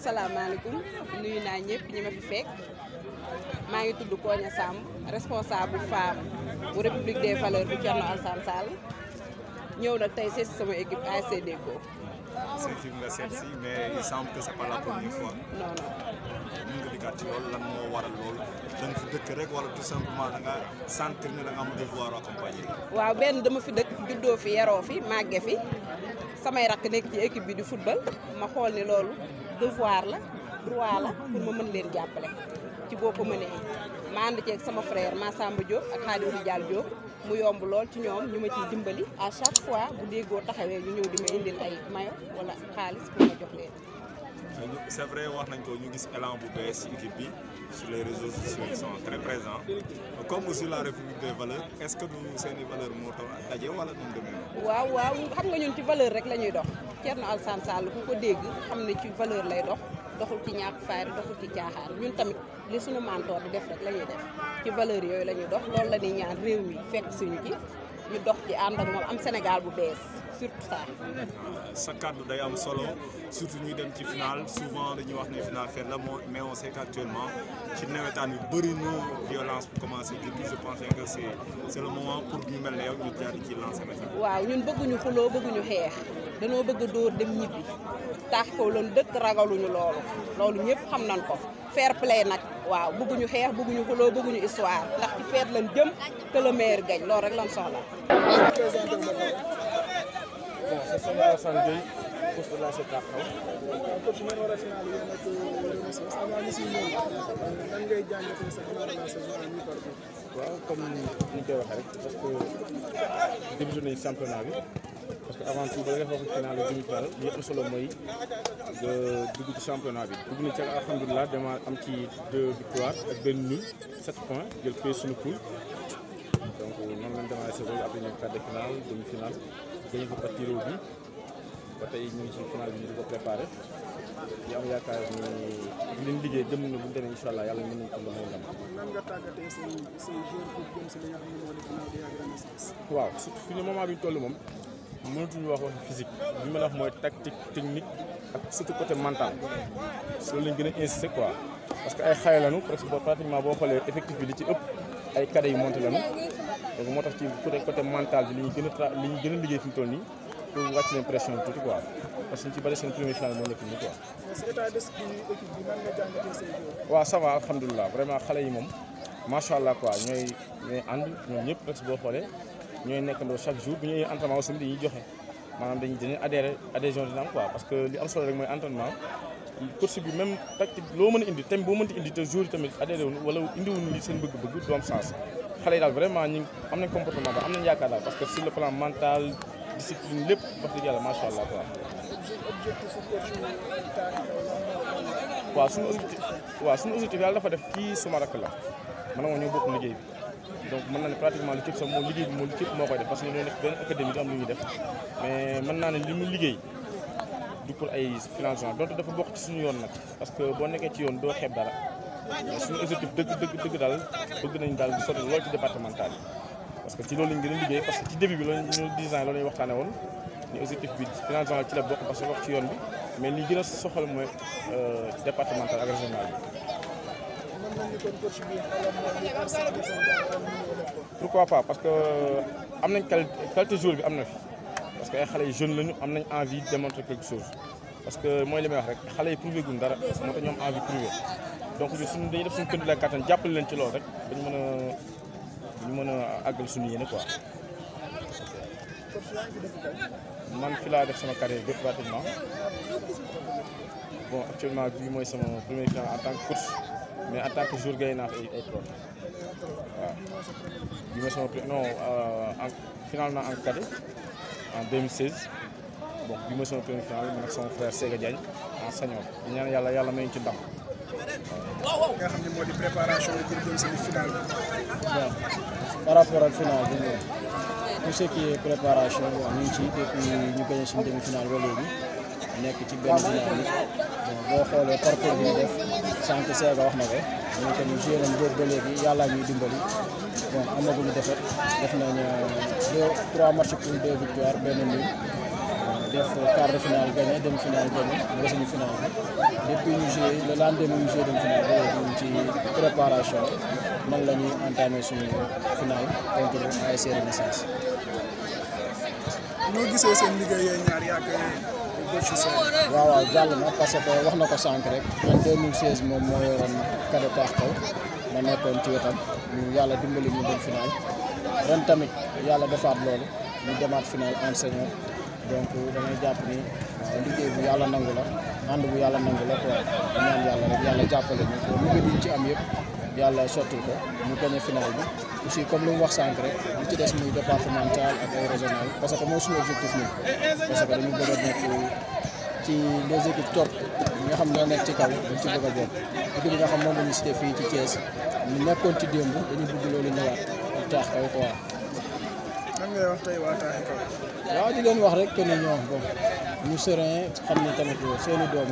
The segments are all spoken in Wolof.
salaamaaleykum nuyu naa ñëpp ñi ma fi fekk maa ngi tudd Koña Samb responsable femme bu République des Valeurs bu Thierno Alassane Sall ñëw nag tey seet si sama équipe ASC Deggo. sa équipe nga seet si mais il semble que c'est pas la première fois. non non. mën nga dikkaat ci loolu lan moo waral loolu da nga fi dëkk rek wala tout simplement da nga sentir ne da nga am devoir accompagner. waaw benn dama fi dëkk juddoo fi yaroo fi màgge fi samay rakk nekk ci équipe bi di football ma xool ni loolu devoir la droit la pour ma mën leen jàppale ci boo ko mënee ma ànd ceeg sama frère Massamba Diop ak Khadijou Diallo Diop mu yomb lool ci ñoom ñu ma ciy dimbali à chaque fois bu Deggo taxawee ñu ñëw di ma indil ay mayo wala xaalis pour ma jox leen. c'est vrai wax nañ ko ñu gis élan bu bees ci équipe bi sur les réseaux sociaux ils sont très présents comme sur la République des Valeurs est-ce que du seeni valeur moo tax daje wala nu mu demee noonu. waaw xam nga ñun ci valeur rek la ñuy dox Thierno Alassane Sall ku ko dégg xam ne ci valeur lay dox doxul ci ñàkk fayda doxul ci caaxaan ñun tamit li suñu mentor di def rek la ñuy def ci valeur yooyu la ñuy dox loolu la ñuy ñaan réew mi fekk suñu ci ñu dox ci ànd ak moom am Sénégal bu bees surtout ça. sa kàddu day am solo surtout ñuy dem ci final souvent dañuy wax ne final fête la mais on sait qu'actuellement ci nawetaan yu bëri na violence bu commencé juddu je pense que c'est le moment pour ñu mel ne yow ñu jaar ci lancer message. waaw ñun bëgguñu xuloo bëgguñu xeex danoo bëgg a dóor dem ñibbi taax ko loolu dëkk ragaluñu loolu ñëpp xam nañ ko fair play nag waaw bëgguñu xeex bëgguñu xuloo bëgguñu histoire ndax ci feet lañ jëm que le meilleur gagne loolu rek lañ soxla. Bon, c'est ça, Alassane Gueye, poste de la CECAF. coach ñu war a final yéen ak Renaissance avant ñu siy ñëw lan ngay jàngatee sa final de la saison à mi-parcours. waaw comme ni ñu koy waxee rek parce que débuté nañu championnat bi parce que avant tout ba nga wax final ak demi-finale li am solo mooy nga dugg ci championnat bi dugg nañ ci alhamdulilah dama am ci 2 victoires ak benn nul 7 points jël pay suñu poule donc noonu lañ démarré saison bi après ñu quart de finale demi-finale gagné ko par tirage bi ba tey ñu ngi ci final bi ñu di ko préparé di am yaakaar ni li ñu liggéey gëm na bu ñu demee incha allah yàlla mën nañu ko may ndam. nan nga tàggatee say joueurs pour jëm si li nga xam ne moo di final bi ak Renaissance. waaw surtout fi ñu moment bi ñu toll moom mënatuñu wax physique li ma la wax mooy tactique technique ak surtout côté mental loolu lañ gën a insister quoi parce que ay xale lañu presque pratiquement boo xoolee effectif bi li ci ëpp ay cadets yu monté lañu donc moo tax ci côté mental bi li ñu gën a liggéey fi mu toll nii pour wàcc leen pression tuuti quoi parce que ñu ci bari seen premier final moo nekk nii quoi. mais si état d'esprit équipe bi nan nga jàngatee say joueurs. waaw ça va alhamdulilah vraiment xale yi moom macha allah quoi ñooy ànd ñoom ñëpp presque boo xoolee ñooy nekkandoo chaque jour bu ñuy entraînement aussi dañuy joxe maanaam dañuy adhésion dina am quoi parce que li am solo rek mooy entraînement course bi même tactique loo mën a indi thème boo mënti indi te jour yi tamit adhéré wuñu wala indiwuñu li seen bëgg-bëgg du am sens xale yi daal vraiment ñu am nañ comportement ba am nañ yaakaar daal parce que sur le plan mental discipline lépp wax dëgg yàlla macha allah quoi. waaw suñu objectif yàlla dafa def kii suma rakk la man moo ñoo bokk liggéey bi donc mën naa ne pratiquement lu cëpp sax moom liggéey bi moom lu cëpp moo koy def parce que ñoo nekk benn académie di am lu ñuy def mais mën naa ne li mu liggéey du pour ay financement donc dafa bokk ci suñu yoon nag parce que boo nekkee ci yoon doo xeeb dara suñu objectif dëgg daal bëgg nañ daal di sotti loolu ci départemental yi parce que ci loolu lañ gën a liggéey parce que ci début bi loolu ñu design loolu lañu waxtaane woon ni objectif bi financement ci la bokk parce que wax ci yoon bi mais li gën a soxal mooy départemental ak régional bi. pourquoi pas parce que am nañ qualité jour bi am na fi parce que ay xale yu jeunes lañu am nañ envie de démontrer quelque chose parce que mooy li may wax rek xale yi prouvé guñ dara moo tax ñoom envie prouvé donc ñun suñu dañuy def suñu kënd la kattan jàppale leen ci loolu rek dañu mën a àggal suñu yéene quoi. man fi laa def sama carrière bépp pratiquement bon actuellement bii mooy sama premier final en tant que coach mais en tant que joueur gagné naa fi ay trophées waaw bii mooy sama en final naa en cadet en 2016 bon bii mooy sama premier final man ak sama frère Sega Diagne en senior di ñaan yàlla may ñu ci ndam. nga xam ne moo di préparation bi pour jëm si final bi. bon par rapport ak final bi tout ce qui est préparation ñu ngi ci depuis ñu gagné suñu demi-finale ba léegi nekk ci benn final bi bon boo xoolee parcours bi ñu def sànq Sega wax na ko ñu que ni joué nañ boobu ba léegi yàlla ñuy dimbali bon amaguñu défaite def nañ 3 matchs pour 2 victoires benn nul def quart de finale gagné demi-finale gagné ba suñu finale bi depuis ñu joué le lendemain ñu joué demi-finale ba léegi ñu ci préparation nan la ñuy entamé suñu finale contre ASC Renaissance. ñoo gisee seen liggéey yee ñaar yàgg waaw waaw jàll na parce que wax na ko sànq rek man 2016 moom moo yoroon Cadet Taax Kaw ma nekkoon ci wetam ñu yàlla dimbali ñu dem final ren tamit yàlla defaat loolu ñu demaat final en senior donc damay jàpp ni liggéey bu yàlla nangu la ànd bu yàlla nangu la quoi ñaan yàlla rek yàlla jàppale ñu ko liggéey bi ñu ci am yëpp yàlla sottil ko ñu gagné final bi aussi comme li mu wax sànq rek li ci des muy départemental ak ay régional parce que mooy suñu objectif ñun parce que dañu bëgg a nekk ci les équipes top yi nga xam ñoo nekk ci kaw dañ ci bëgg a bokk équipe yi nga xam moom la ñu cité fii ci Thiès ñu nekkoon ci démb dañu bëgg loolu ñëwaat ak Taax Kaw quoi. lan ngay wax tey waa Taax Kaw. waaw di leen wax rek que ni ñoom bon ñu serein xam ni tamit seeni doom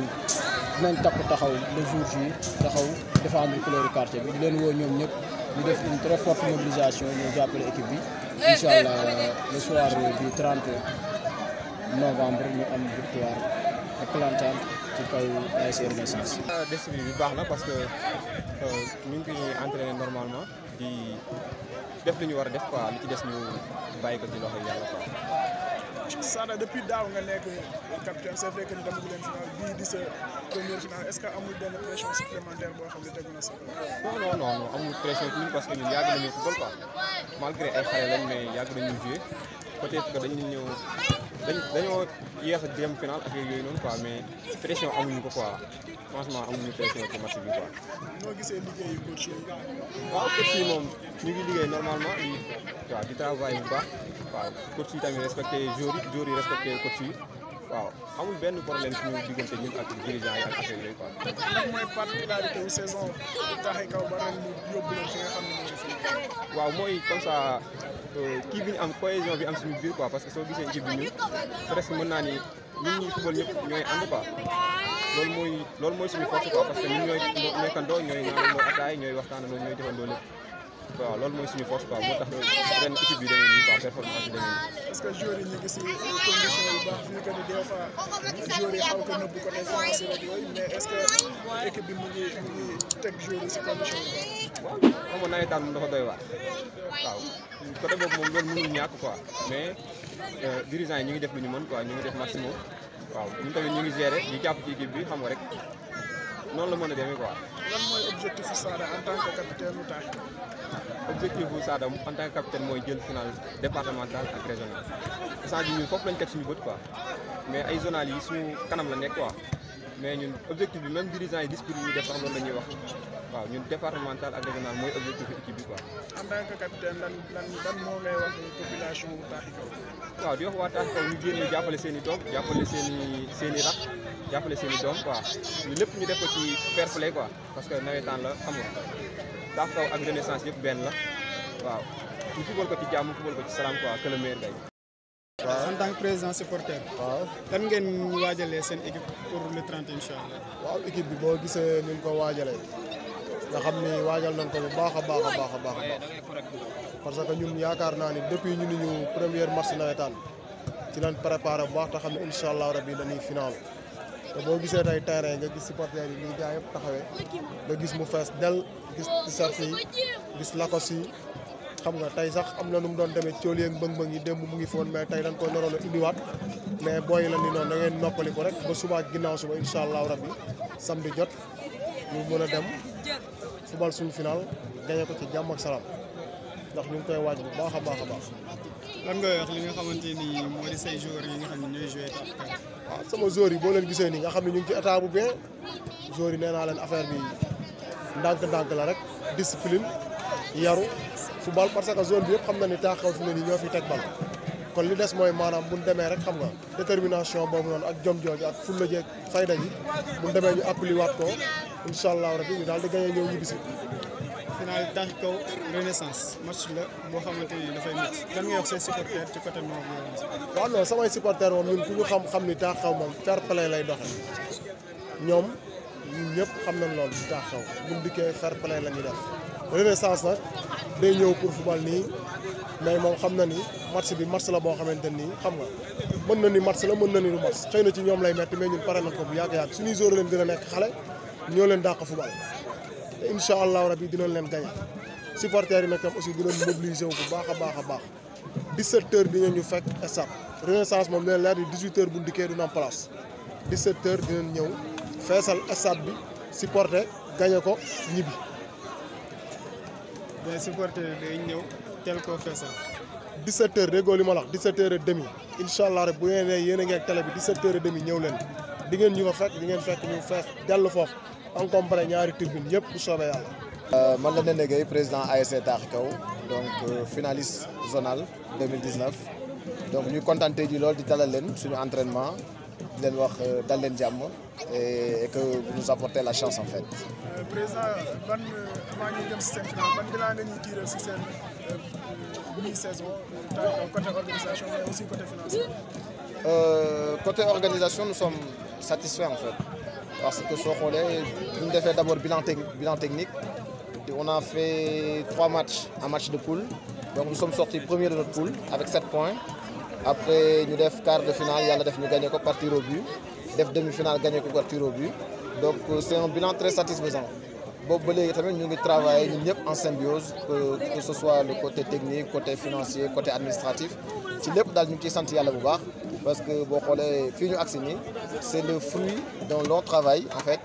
dinañ takku taxaw le jour ji taxaw défendre couleur quartier bi di leen woo ñoom ñëpp ñu def une très forte mobilisation ñu jàppale équipe bi incha allah le soir du 30 novembre ñu am victoire éclatante ci kaw ASC Renaissance. discipline bi baax na parce que ñu ngi entraîné normalement di def li ñu war a def quoi li ci des ñu bàyyi ko ci loxo yàlla quoi. Sada depuis daaw nga nekk capitaine c'est vrai que ni demagu leen final bii di sa première finale est-ce que amul benn pression supplémentaire boo xam ne tegu na sa kaw. non amul pression ci ñun parce que ñun yàgg nañu football quoi malgré ay xale lañ mais yàgg nañu jouer peut-être que dañoo yéex a dem final ak yooyu noonu quoi mais pression amuñu ko quoi franchement amuñu pression ci match bi quoi. noo gisee liggéeyu coach yi. waaw coach yi moom ñu ngi liggéey normalement di travail bu baax waaw coach yi tamit respecté joueurs yi respecté coach yi waaw amul benn problème suñu diggante ñun ak dirigeants yi ak affaire yooyu quoi. lan mooy particularité wu saison Taax Kaw ba ren mu yóbbu leen fi nga xam ne mooy fii. waaw mooy comme ça kii bi ñu am cohésion bi am suñu biir quoi parce que soo gisee équipe bi ñun presque mën naa ni ñun ñi football ñëpp ñooy ànd quoi loolu mooy suñu force quoi parce que ñun ñooy nekkandoo ñooy naanandoo ataay ñooy waxtaanandoo ñooy defandoo lépp waaw loolu mooy suñu force quoi moo tax ren équipe bi demee nii quoi performance bi demee nii. est-ce que joueurs yi ñu ngi si condition yu baax vu que ni des fois joueurs yi xaw ko nëbbu côté financier rek yooyu mais est-ce que équipe bi mu ngi teg joueurs yi si condition yu baax. waaw xam nga nawetaan moom dafa doy waar waaw côté boobu moom loolu mënul ñàkk quoi mais dirigeants yi ñu ngi def lu ñu mën quoi ñu ngi def maximum waaw ñun tamit ñu ngi gérer di jàpp ci équipe bi xam nga rek noonu la mën a demee quoi. lan mooy objectif Sada en tant que capitaine u Taax. objectif bu Sada en tant que capitaine mooy jël final départemental ak régional instant bii ñun foofu lañ teg suñu bët quoi mais ay zonal yi suñu kanam la nekk quoi mais ñun objectif bi même dirigeants yi discours yi ñuy def sax loolu la ñuy wax waaw ñun départemental ak régional mooy objectif équipe bi quoi. en tant que capitaine lan moo ngay wax population bu Taax Kaw. waaw di wax waa Taax Kaw ñu génn jàppale seen i doom jàppale seen i rax jàppale seen i doom quoi ñu lépp ñu def ko ci fair play quoi parce que nawetaan la xam nga Taax Kaw ak Renaissance yëpp benn la waaw ñu football ko ci jàmm football ko ci salaam quoi que le meilleur gagne. waaw en tant que président supporter. waaw lan ngeen waajalee seen équipe pour le 30 incha allah. waaw équipe bi boo gisee ni ñu ko waajalee nga xam ni waajal nañ ko bu baax a baax parce que ñun yaakaar naa ni depuis ñu première match nawetaan ci lañ préparé bu baax te xam ne incha allah rabi dañuy final te boo gisee tey terrain nga gis supporters yi ñuy gaa yëpp taxawee nga gis mu fees del gis t-shirt yi gis lakos yi xam nga tey sax am na nu mu doon demee cool yeeg mbëng-mbëng yi démb mu ngi foon mais tey dañ ko naroon a indiwaat mais booy la ni noonu da ngeen noppali ko rek ba suba ak ginnaaw suba incha allah rabi samedi jot ñu mën a dem football suñu final gagné ko ci jàmm ak salaam ndax ñu ngi koy waaj bu baax a baax. lan ngay wax li nga xamante ni moo di say joueurs yi nga xam ne ñooy joué Taax Kaw. waaw sama joueurs yi boo leen gisee nii nga xam ne ñu ngi ci état bu bien joueurs yi nee naa leen affaire bi ndànk-ndànk la rek discipline yaru football parce que zone bi yëpp xam na ni Taax Kaw fi mu ne nii ñoo fi teg bal kon li des mooy maanaam bu ñu demee rek xam nga détermination boobu noonu ak jom jooju ak fulla jeeg fayda ji bu ñu demee ñu appli waat ko incha allah rabi ñu daal di gagné ñëw ñibbisi. final Taax Kaw Renaissance match la boo xamante ni dafay métti lan ngay wax say supporters ci côté nord bi. waaw non samay supporters moom ñun ku ñu xam ni Taax Kaw moom fair play lay doxee ñoom ñun ñëpp xam nañ loolu ci Taax Kaw buñ dikkee fair play la ñuy def Renaissance nag day ñëw pour football nii mais moom xam na ni match bi match la boo xamante nii xam nga mën na ni match la mën na ni du match xëy na ci ñoom lay metti mais ñun pare nañ ko bu yàgg-yàgg suñuy joueurs leen gën a nekk xale ñoo leen dàq football te incha allahu rabi dinañ leen gagné supporters yi nag tam aussi dinañ mobiliser wu bu baax a baax a baax 17h dinañu fekk stade Renaissance moom leen leer di 18h bu ndikkee du am place 17h dinañ ñëw feesal stade bi supporter gagné ko ñibbi. mais supporter day ñëw tel ko feesal. 17h déggoo li ma la wax 17h30 incha allah rek bu ngeen nee yéen a ngi ak télé bi 17h30 ñëw leen di ngeen ñu ko fekk di ngeen fekk ñu fees dellu foofu encombré ñaari tribune yëpp bu soobee yàlla. man la Néné Gueye président ASC Taaxi Kaw donc finaliste zonal 2019 donc ñuy kontaan tey jii lool di dalal leen suñu entraînement di leen wax dal leen jàmm et que vous nous apportez la chance en fait. président ban avant ñuy dem si seen final ban bilan nga ñuy tirer si seen mi-saison côté organisation mais aussi côté financier. Côté organisation nous sommes satisfaits en fait parce que soo xoolee bu ñu defee d'abord bilan technique on a fait 3 matchs en match de poule donc nous sommes sortis premier de notre poule avec 7 points après ñu def quart de finale yàlla def ñu gagné ko par tir au but def demi-finale gagné ko par tir au but donc c'est un bilan très satisfaisant. boobu ba léegi tamit ñu ngi travailler ñun ñëpp en symbiose que ce soit le côté technique côté financier côté administratif ci lépp daal ñu ngi ciy sant yàlla bu baax parce que boo xoolee fii ñu agsi nii c'est le fruit d'un long travail en fait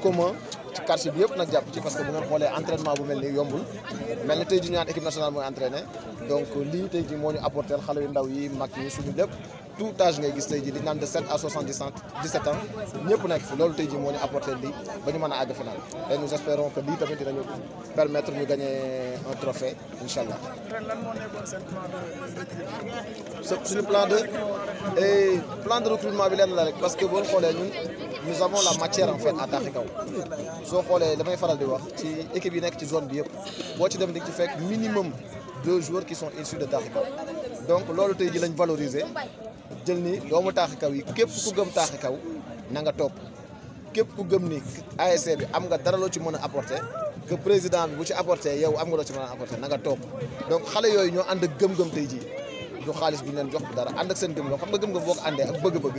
commun ci quartier bi yëpp nag jàpp ci parce que bu ngeen xoolee entraînement bu mel ni yombul mel ni tey jii ñu naan équipe nationale mooy entraîné donc lii tey jii moo ñu apporté xale yu ndaw yi mag yi suñu lépp tout âge ngay gis tey jii di naan de 7 à 17 ans ñëpp nekk fi loolu tey jii moo ñu apporté lii ba ñu mën a àgg final et nous espérons que lii tamit dinañu permettre ñu gagner un trophée incha allah. ren lan moo nekkoon seen plan de recrutement. suñu plan de recrutement bi lenn la rek parce que boo xoolee ñun nous avons la matière en fait à Taaxi Kaw soo xoolee damay faral di wax ci équipe yi nekk ci zone bi yëpp boo ci dem di ci fekk minimum 2 joueurs qui sont issus de Taaxi Kaw donc loolu tey jii lañ valoriser. jël ni doomu Taaxi Kaw yi képp ku gëm Taaxi Kaw na nga topp képp ku gëm ni ASC bi am nga dara loo ci mën a apporter que président bi bu ci apporter yow am nga loo ci mën a apporter na nga topp donc xale yooyu ñoo ànd ak gëm-gëm tey jii du xaalis bi ñu leen jox dara ànd ak seen gëm-gëm xam nga gëm-gëm boo ko àndee ak bëgg-bëgg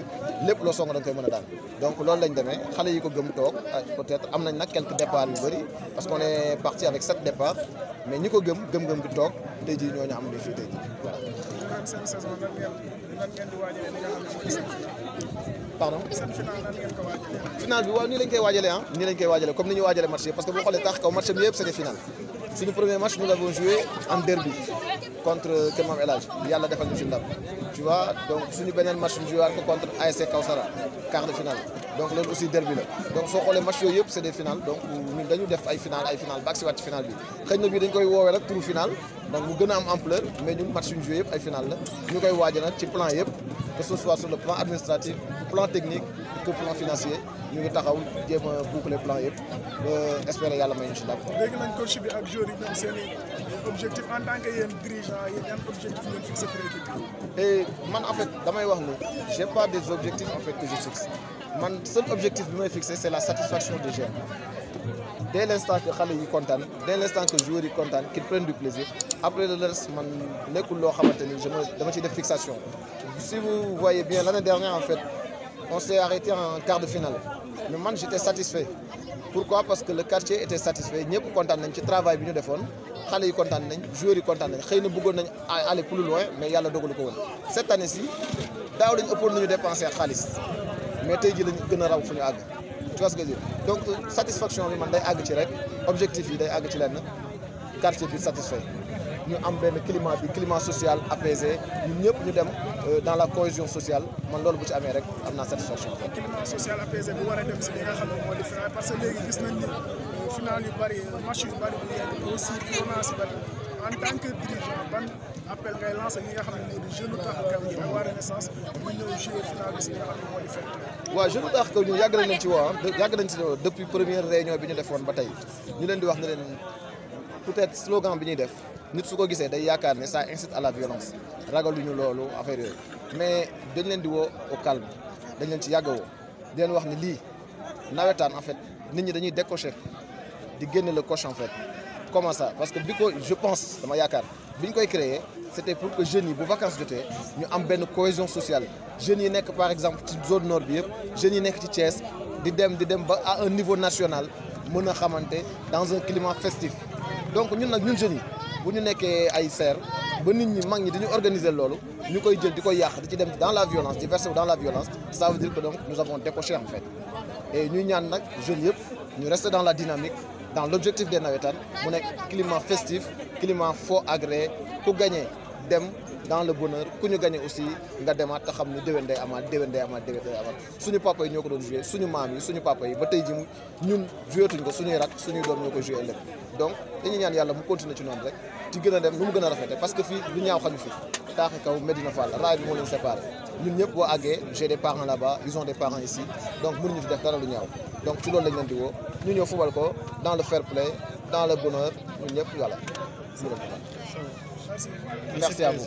lépp loo song da nga koy mën a daal donc loolu lañ demee xale yi ko gëm toog peut-être am nañ nag quelques départs yu bëri parce qu'on est parti avec 7 départs mais ñi ko gëm-gëm bi toog tey jii ñooñu am ni fii tey jii voilà. seen saison lan ngeen di waajalee li nga xam ne mooy seen pardon seen final nan ngeen ko waajalee. final bi waaw nii lañ koy waajalee ah nii lañ koy waajalee comme ni ñu waajalee match yi parce que boo xoolee Taaxi Kaw match bi yëpp c'est des finales suñu premier match nous l'avons joué en derby contre Kër Maam El Hadj yàlla defal ñu ci ndam tu vois donc suñu beneen match ñu joué waat ko contre ASC Kawsara quart de finale donc loolu aussi derby la donc soo xoolee match yooyu yëpp c'est des finales donc ñun dañu def ay finale ba agsi waat ci finale bi xëy na bii dañ koy woowee rek turu final donc mu gën a am ampleur mais ñun match yu ñu joué yëpp ay finale la ñu koy waajal nag ci plan yëpp que ce soit sur le plan administratif plan technique que plan financier ñu ngi taxaw jéem a boucler plan yëpp ba espérer yàlla may ñu ci ndam. léegi nañ coach bi ak joueurs yi ñoom seen i objectif en tant que yéen dirigeant yéen yan objectif ngeen fixé pour équipe bi. et man en fait damay wax ni j'ai pas des objectifs en fait que je fixe man seul objectif bi may fixé c'est la satisfaction des jeunes dès l'instant que xale yi kontaan dès l'instant que joueurs yi kontaan qu'ils prennent du plaisir après le reste man nekkul loo xamante ni dama ciy def fixation si vous voyez bien l'année dernière en fait on s'est arrêté en quart de finale mais man j'étais satisfait pourquoi parce que le quartier était satisfait ñëpp kontaan nañ ci travail bi ñu defoon xale yi kontaan nañ joueurs yi kontaan nañ xëy na bëggoon nañ aller plus loin mais yàlla dogalu ko woon cette année-ci daaw dañu ëppoon nañu dépenser xaalis mais tey jii lañu gën a raw fu ñu àgg tu vois ce que je veux dire donc satisfaction bi man day àgg ci rek objectif yi day àgg ci lenn quartier bi satisfait ñu am benn climat social apaisé ñun ñëpp ñu dem dans la cohésion sociale man loolu bu ci amee rek am naa satisfaction. climat social apaisé bu war a dem si li nga xam ne moo di final parce que léegi gis nañ ni final yu bari match yu bari bu yegg aussi violence bari en tant que dirigeant ban appel ngay lancé ñi nga xam ne moo di jeune Taaxi Kaw yi ak waa Renaissance bu ñëw jouer final bi si li nga xam ne moo di fekk. waaw jeune Taaxi Kaw ñun yàgg nañ ci woo yàgg nañ ci depuis première réunion bi ñu defoon ba tey ñu leen di wax ne leen peut-être slogan bi ñuy def. nit su ko gisee day yaakaar ne ça incite à la violence ragaluñu loolu affaire yooyu mais dañ leen di woo au calme dañ leen ci yàgg woo di leen wax ni lii nawetaan en fait nit ñi dañuy décocher di génne le coche en fait Comment ça? Parce que je pense dama yaakaar bi ñu koy créer c'était pour que jeunes yi bu vacances jotee ñu am benn cohésion sociale jeunes yi nekk par exemple ci zone nord bi yëpp jeunes yi nekk ci Thiès di dem ba à un niveau national mën a xamante dans un climat festif donc ñun nag ñun jeunes yi bu ñu nekkee ay serre ba nit ñi mag ñi dañu organiser loolu ñu koy jël di koy yàq di ci dem dans la violence di verser dans la violence ça veut dire que donc nous avons décoché en fait et ñuy ñaan nag jeunes yëpp ñu rester dans la dynamique dans l'objectif des navétanes mu nekk climat festif climat fort agréé ku gagné dem dans le bonheur ku ñu gagné aussi nga demaat te xam ni déwén day amaat suñu papa yi ñoo ko doon joué suñu maam yi suñu papa yi ba tey ji ñun joué tuñ ko suñuy rak suñuy doom ñoo koy joué ëllëg donc dañuy ñaan yàlla mu continuer ci noonu rek ci gën a dem nu mu gën a rafete parce que fii lu ñaaw xañu fi taaxi kaw Medina Fall raay bi moo leen séparé ñun ñëpp boo àggee j'ai des parents là-bas ils ont des parents ici donc mënuñu fi def dara lu ñaaw donc ci loolu lañ leen di woo ñu ñëw fubal ko dans le fair play dans le bonheur ñun ñëpp voilà merci à vous.